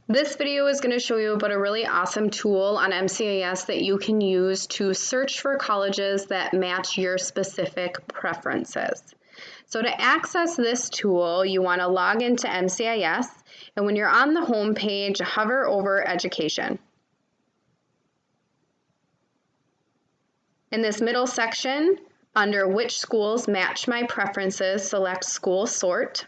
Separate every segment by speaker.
Speaker 1: This video is going to show you about a really awesome tool on MCIS that you can use to search for colleges that match your specific preferences. So to access this tool, you want to log into MCIS, and when you're on the home page, hover over Education. In this middle section, under Which Schools Match My Preferences, select School Sort.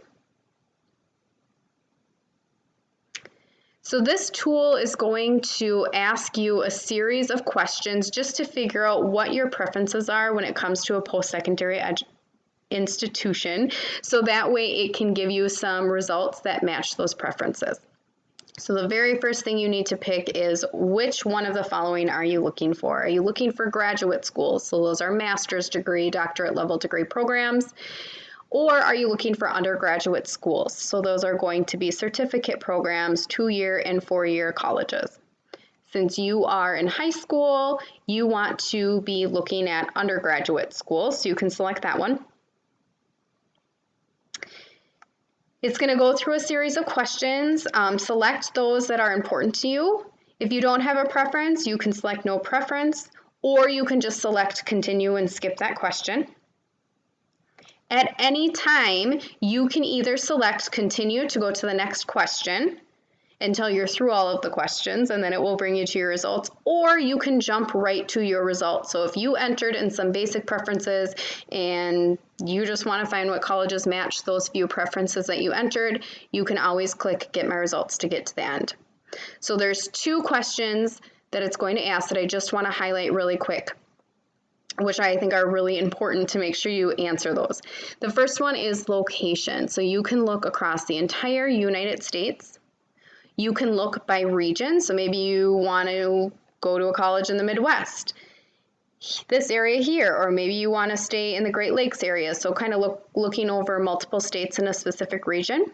Speaker 1: So this tool is going to ask you a series of questions just to figure out what your preferences are when it comes to a post-secondary institution. So that way it can give you some results that match those preferences. So the very first thing you need to pick is which one of the following are you looking for? Are you looking for graduate schools? So those are master's degree, doctorate level degree programs. Or are you looking for undergraduate schools? So those are going to be certificate programs, 2-year and 4-year colleges. Since you are in high school, you want to be looking at undergraduate schools, so you can select that one. It's going to go through a series of questions. Select those that are important to you. If you don't have a preference, you can select no preference, or you can just select continue and skip that question. At any time, you can either select continue to go to the next question until you're through all of the questions, and then it will bring you to your results, or you can jump right to your results. So if you entered in some basic preferences and you just want to find what colleges match those few preferences that you entered, you can always click Get My Results to get to the end. So there's 2 questions that it's going to ask that I just want to highlight really quick, which I think are really important to make sure you answer those. The first one is location. So you can look across the entire United States. You can look by region. So maybe you want to go to a college in the Midwest, this area here, or maybe you want to stay in the Great Lakes area. So kind of looking over multiple states in a specific region.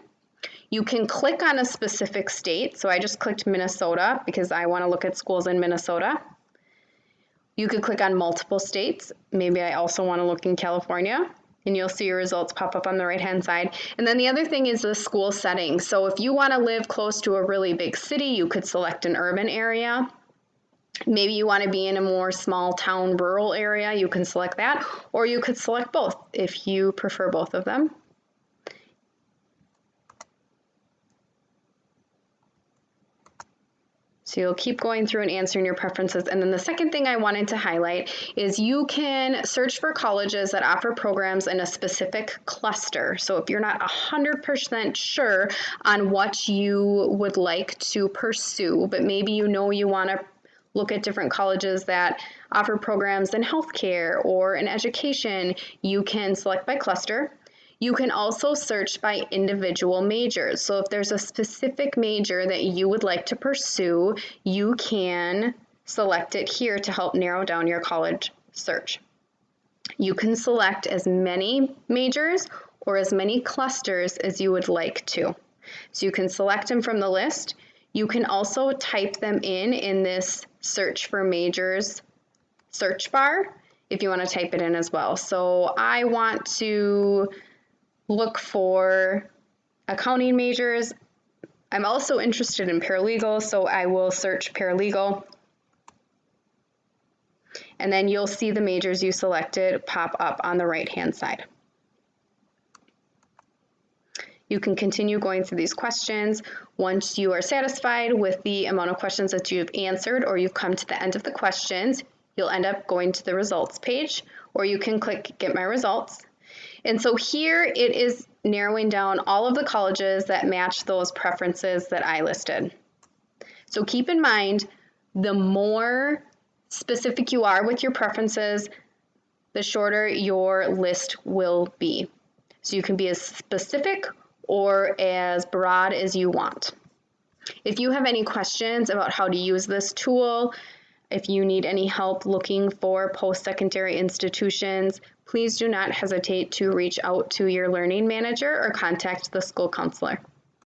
Speaker 1: You can click on a specific state. So I just clicked Minnesota because I want to look at schools in Minnesota. You could click on multiple states. Maybe I also want to look in California, and you'll see your results pop up on the right-hand side. And then the other thing is the school setting. So if you want to live close to a really big city, you could select an urban area. Maybe you want to be in a more small town, rural area, you can select that, or you could select both if you prefer both of them. So you'll keep going through and answering your preferences. And then the second thing I wanted to highlight is you can search for colleges that offer programs in a specific cluster. So if you're not 100% sure on what you would like to pursue, but maybe you know you want to look at different colleges that offer programs in healthcare or in education, you can select by cluster. You can also search by individual majors. So if there's a specific major that you would like to pursue, you can select it here to help narrow down your college search. You can select as many majors or as many clusters as you would like to. So you can select them from the list. You can also type them in this search for majors search bar if you want to type it in as well. So I want to look for accounting majors. I'm also interested in paralegal, so I will search paralegal. And then you'll see the majors you selected pop up on the right-hand side. You can continue going through these questions. Once you are satisfied with the amount of questions that you've answered, or you've come to the end of the questions, you'll end up going to the results page, or you can click Get My Results. And so here it is narrowing down all of the colleges that match those preferences that I listed. So keep in mind, the more specific you are with your preferences, the shorter your list will be. So you can be as specific or as broad as you want. If you have any questions about how to use this tool, if you need any help looking for post-secondary institutions, please do not hesitate to reach out to your learning manager or contact the school counselor.